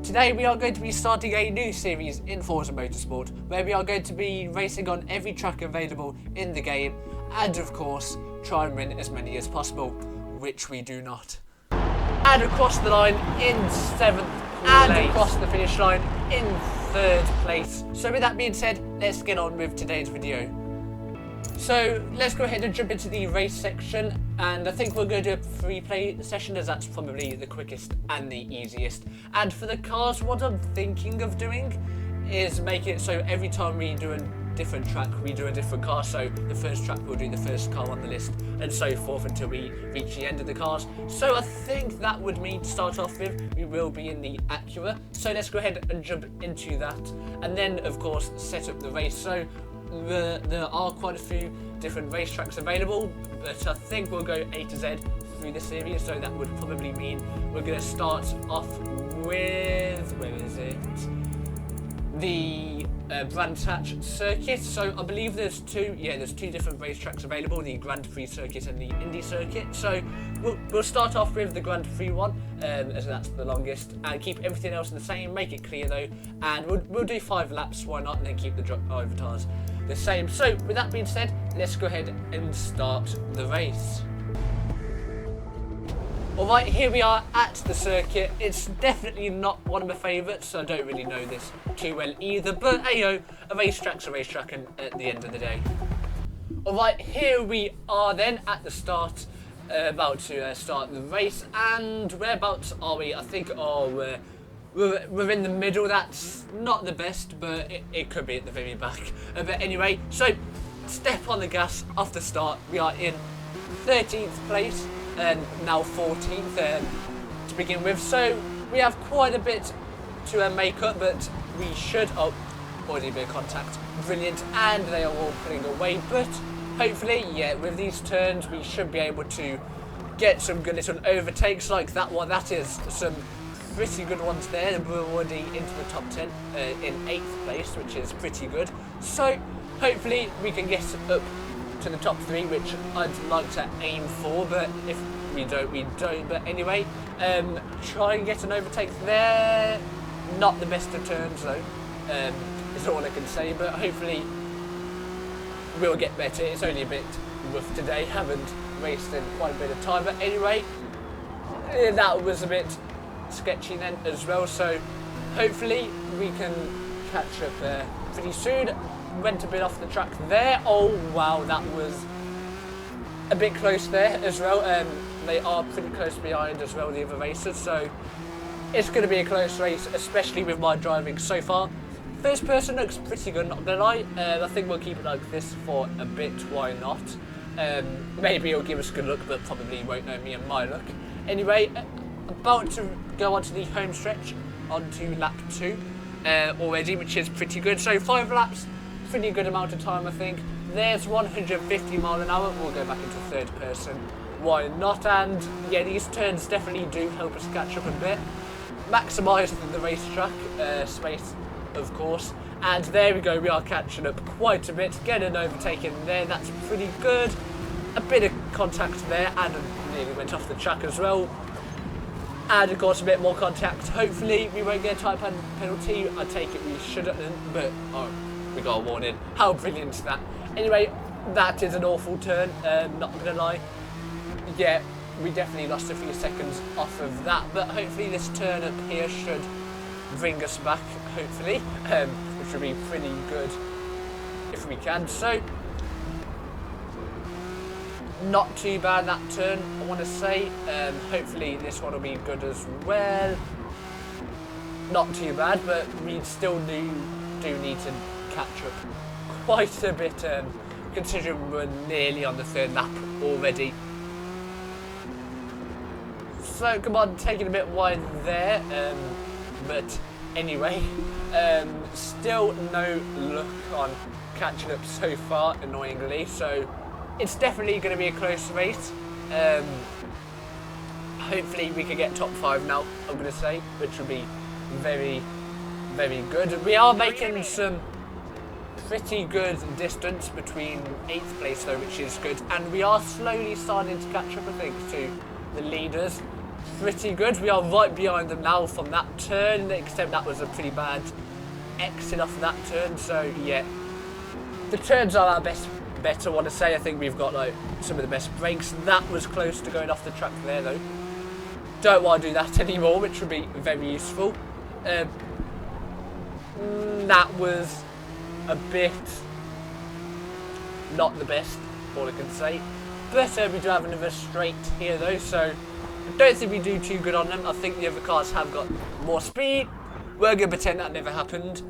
Today we are going to be starting a new series in Forza Motorsport where we are going to be racing on every track available in the game and of course try and win as many as possible, which we do not. And across the line in 7th place. And across the finish line in 3rd place. So with that being said, let's get on with today's video. So let's go ahead and jump into the race section, and I think we're going to do a free play session as that's probably the quickest and the easiest. And for the cars, what I'm thinking of doing is make it so every time we do a different track, we do a different car. So the first track we'll do the first car on the list and so forth until we reach the end of the cars. So I think that would mean to start off with, we will be in the Acura. So let's go ahead and jump into that and then of course set up the race. So there are quite a few different racetracks available, but I think we'll go A to Z through the series, so that would probably mean we're going to start off with, where is it? The Grand Hatch circuit. So I believe there's two different racetracks available, the Grand Prix circuit and the Indy circuit. So we'll start off with the Grand Prix one, as that's the longest, and keep everything else the same, make it clear though, and we'll do 5 laps, why not, and then keep the overtars the same. So with that being said, let's go ahead and start the race. Alright, here we are at the circuit. It's definitely not one of my favourites, so I don't really know this too well either, but hey yo, a racetrack's a racetrack at the end of the day. Alright, here we are then at the start, about to start the race, and whereabouts are we? I think we're in the middle. That's not the best, but it could be at the very back. But anyway, so step on the gas off the start. We are in 13th place and now 14th to begin with. So we have quite a bit to make up, but we should... Oh, already a bit of contact. Brilliant. And they are all pulling away, but hopefully, yeah, with these turns, we should be able to get some good little overtakes like that one. That is some pretty good ones there, and we're already into the top 10 in 8th place, which is pretty good. So hopefully we can get up to the top 3, which I'd like to aim for, but if we don't, we don't. But anyway, try and get an overtake there. Not the best of turns though, is all I can say, but hopefully we'll get better. It's only a bit rough today, haven't raced in quite a bit of time, but anyway, that was a bit sketchy then as well, so hopefully we can catch up pretty soon. Went a bit off the track there. Oh wow, that was a bit close there as well. They are pretty close behind as well, the other racers, so it's going to be a close race, especially with my driving so far. First person looks pretty good, not gonna lie. I think we'll keep it like this for a bit, why not? Maybe it'll give us good luck, but probably won't know me and my luck. Anyway, about to go onto the home stretch, onto lap 2 already, which is pretty good. So 5 laps, pretty good amount of time I think. There's 150 mile an hour, we'll go back into 3rd person, why not? And yeah, these turns definitely do help us catch up a bit. Maximise the racetrack space, of course. And there we go, we are catching up quite a bit, getting an overtake in there, that's pretty good. A bit of contact there, and nearly went off the track as well. And of course a bit more contact. Hopefully we won't get a type penalty. I take it we shouldn't, but oh, we got a warning. How brilliant is that? Anyway, that is an awful turn, not gonna lie. Yeah, we definitely lost a few seconds off of that, but hopefully this turn up here should bring us back, hopefully, which would be pretty good if we can. So not too bad that turn, I want to say. Hopefully this one will be good as well. Not too bad, but we still do need to catch up quite a bit, considering we're nearly on the 3rd lap already. So come on, taking a bit wide there, but anyway, still no luck on catching up so far, annoyingly. So it's definitely going to be a close race. Hopefully we can get top 5 now, I'm going to say, which will be very, very good. We are making some pretty good distance between 8th place though, which is good. And we are slowly starting to catch up, I think, to the leaders. pretty good. We are right behind them now from that turn, except that was a pretty bad exit off of that turn. So yeah, the turns are our better one to say. I think we've got like some of the best brakes. That was close to going off the track there though. Don't want to do that anymore, which would be very useful. That was a bit not the best, all I can say. But we do have another straight here though, so I don't think we do too good on them. I think the other cars have got more speed. We're going to pretend that never happened.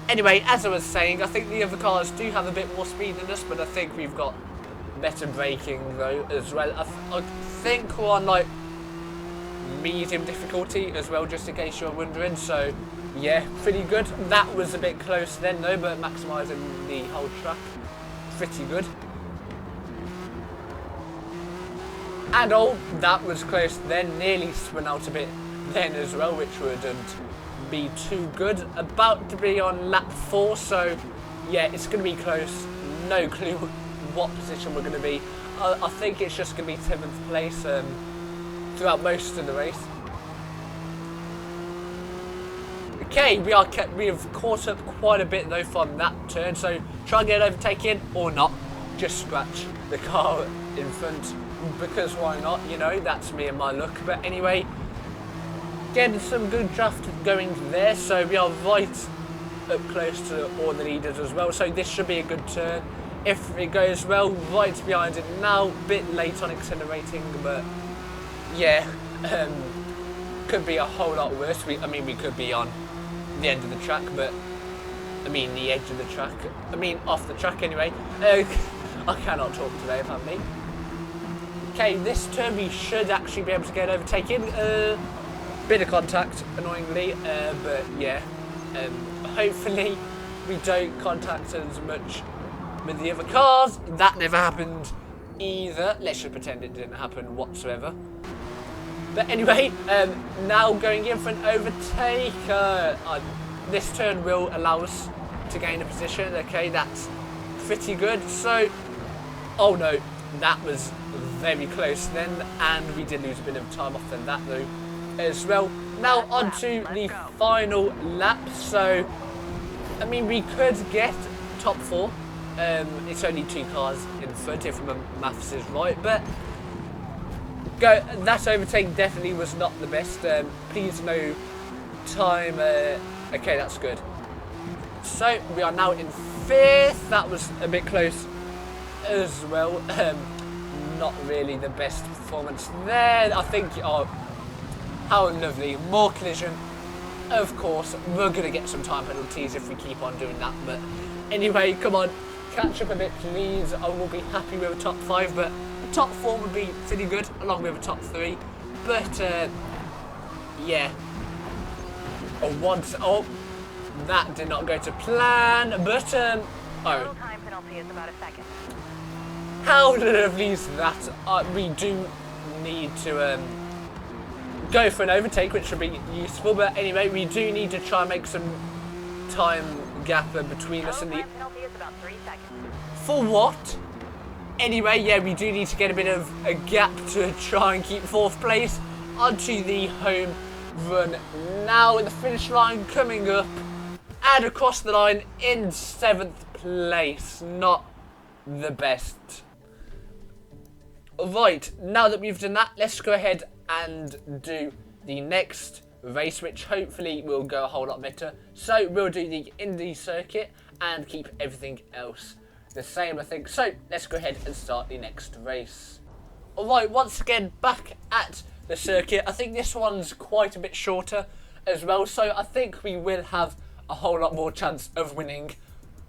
Anyway, as I was saying, I think the other cars do have a bit more speed than us, but I think we've got better braking though as well. I think we're on like medium difficulty as well, just in case you're wondering. So yeah, pretty good. That was a bit close then though, but maximising the whole track, pretty good. And oh, that was close then, nearly spun out a bit then as well, which wouldn't be too good. About to be on lap 4, so yeah, it's going to be close. No clue what position we're going to be. I think it's just going to be 7th place throughout most of the race. Okay, we have caught up quite a bit though from that turn, so try and get overtaken or not. Just scratch the car in front, because why not? You know, that's me and my luck. But anyway, getting some good draft going there, so we are right up close to all the leaders as well, so this should be a good turn if it goes well. Right behind it now, bit late on accelerating, but yeah, could be a whole lot worse. I mean, we could be on the end of the track, but I mean the edge of the track, I mean off the track anyway. I cannot talk today, apparently. Okay, this turn we should actually be able to get overtaken. Bit of contact, annoyingly, but yeah, hopefully we don't contact as much with the other cars. That never happened either. Let's just pretend it didn't happen whatsoever. But anyway, now going in for an overtake. This turn will allow us to gain a position. Okay, that's pretty good. So, oh no, that was very close then, and we did lose a bit of time off of that though as well. Now on to the final lap. So I mean, we could get top 4. It's only 2 cars in front if my maths is right, but that overtake definitely was not the best. Please no time. Okay, that's good. So we are now in 5th. That was a bit close as well. Not really the best performance there. I think, oh, how lovely. More collision. Of course, we're going to get some time penalties if we keep on doing that. But anyway, come on, catch up a bit, please. I will be happy with a top 5, but a top 4 would be pretty good, along with a top 3. But, yeah. Oh, that did not go to plan. But, oh. Time penalty is about a second. How lovely is that? We do need to go for an overtake, which would be useful. But anyway, we do need to try and make some time gap between us and the... Time penalty is about 3 seconds. For what? Anyway, yeah, we do need to get a bit of a gap to try and keep 4th place. Onto the home run now, with the finish line coming up and across the line in 7th place. Not the best. Right, now that we've done that, let's go ahead and do the next race, which hopefully will go a whole lot better. So we'll do the Indy circuit and keep everything else the same, I think. So let's go ahead and start the next race. Alright, once again back at the circuit. I think this one's quite a bit shorter as well, so I think we will have a whole lot more chance of winning.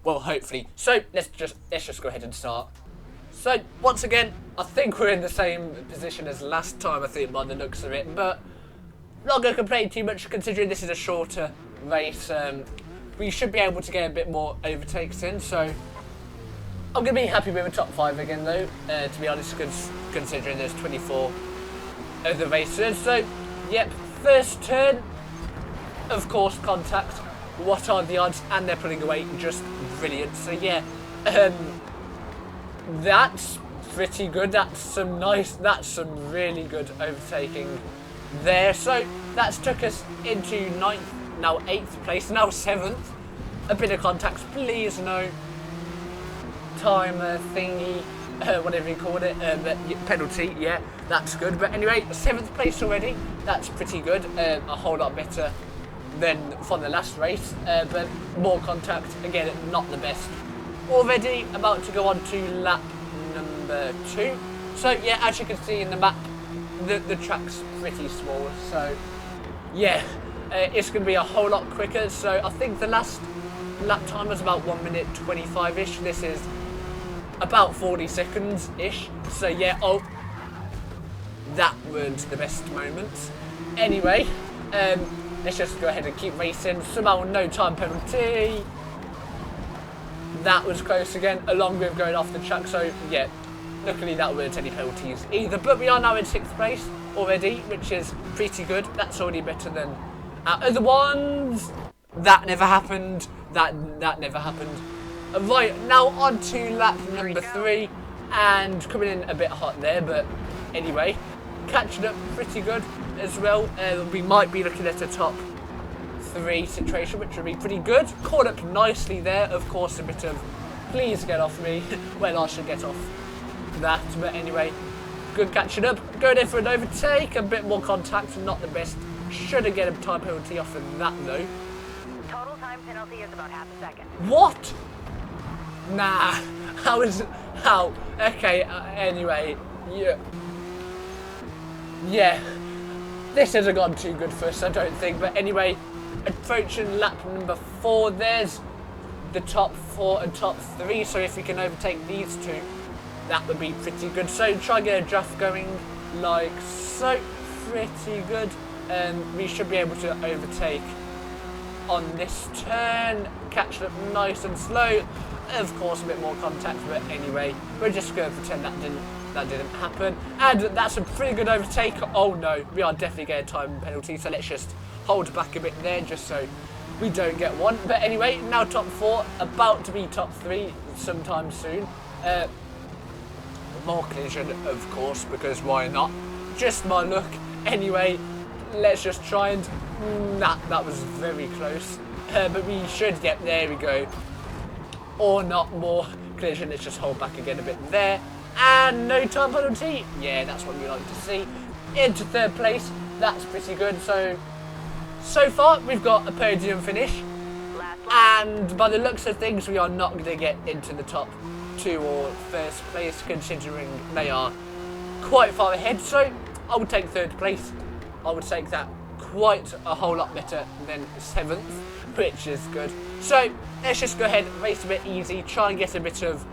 Well, hopefully. So let's just go ahead and start. So once again, I think we're in the same position as last time, I think, by the looks of it, but not going to complain too much considering this is a shorter race. We should be able to get a bit more overtakes in, so I'm going to be happy with a top 5 again though, to be honest, considering there's 24 of the races. So, yep, first turn, of course, contact. What are the odds? And they're pulling away, just brilliant. So yeah, That's pretty good. That's some really good overtaking there. So that's took us into 9th, now 8th place, now 7th. A bit of contacts, please, no timer thingy, whatever you called it, penalty, yeah, that's good. But anyway, 7th place already, that's pretty good, a whole lot better than from the last race, but more contact, again, not the best. Already about to go on to lap number 2. So yeah, as you can see in the map, the track's pretty small, so yeah, it's going to be a whole lot quicker. So I think the last lap time was about 1 minute 25-ish. This is about 40 seconds-ish. So yeah, oh, that weren't the best moments. Anyway, let's just go ahead and keep racing. Somehow no time penalty. That was close again, along with going off the track. So yeah, luckily that weren't any penalties either. But we are now in 6th place already, which is pretty good. That's already better than our other ones. That never happened. That never happened. Right, now on to lap number 3, and coming in a bit hot there, but anyway, catching up pretty good as well. We might be looking at a top 3 situation, which would be pretty good. Caught up nicely there, of course, a bit of please get off me. Well, I should get off that, but anyway, good catching up. Going in for an overtake, a bit more contact, not the best. Shouldn't get a time penalty off of that though. Total time penalty is about half a second. What? Nah, how? Okay, anyway, yeah, this hasn't gone too good for us, I don't think, but anyway, approaching lap number 4, there's the top 4 and top 3, so if we can overtake these 2, that would be pretty good. So try and get a draft going like so, pretty good, and we should be able to overtake on this turn, catch up nice and slow. Of course, a bit more contact, but anyway, we're just going to pretend that didn't happen. And that's a pretty good overtake. Oh no, we are definitely getting a time penalty, so let's just hold back a bit there just so we don't get one. But anyway, now top 4, about to be top 3 sometime soon. More collision, of course, because why not? Just my luck. Anyway, let's just try and... that was very close. But we should get... There we go. Or not more collision. Let's just hold back again a bit there. And no time penalty. Yeah, that's what we like to see. Into 3rd place. That's pretty good. So far, we've got a podium finish. And by the looks of things, we are not going to get into the top 2 or 1st place, considering they are quite far ahead. So I would take 3rd place. I would take that quite a whole lot better than 7th, which is good. So let's just go ahead, race a bit easy, try and get a bit of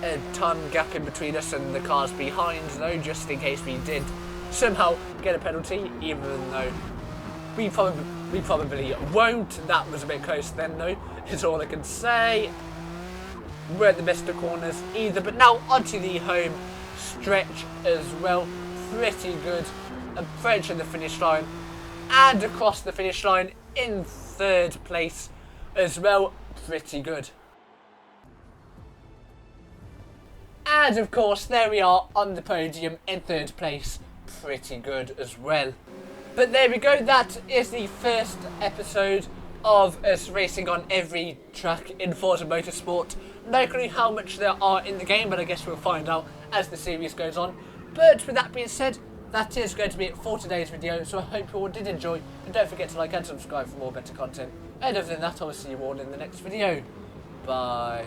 a time gap in between us and the cars behind though, just in case we did somehow get a penalty, even though we probably won't. That was a bit close then though, is all I can say. Weren't the best of corners either, but now onto the home stretch as well. Pretty good. Approaching the finish line and across the finish line in 3rd place as well. Pretty good. And of course, there we are on the podium in 3rd place. Pretty good as well. But there we go, that is the first episode of us racing on every track in Forza Motorsport. No clue how much there are in the game, but I guess we'll find out as the series goes on. But with that being said, that is going to be it for today's video, so I hope you all did enjoy, and don't forget to like and subscribe for more better content. And other than that, I will see you all in the next video. Bye.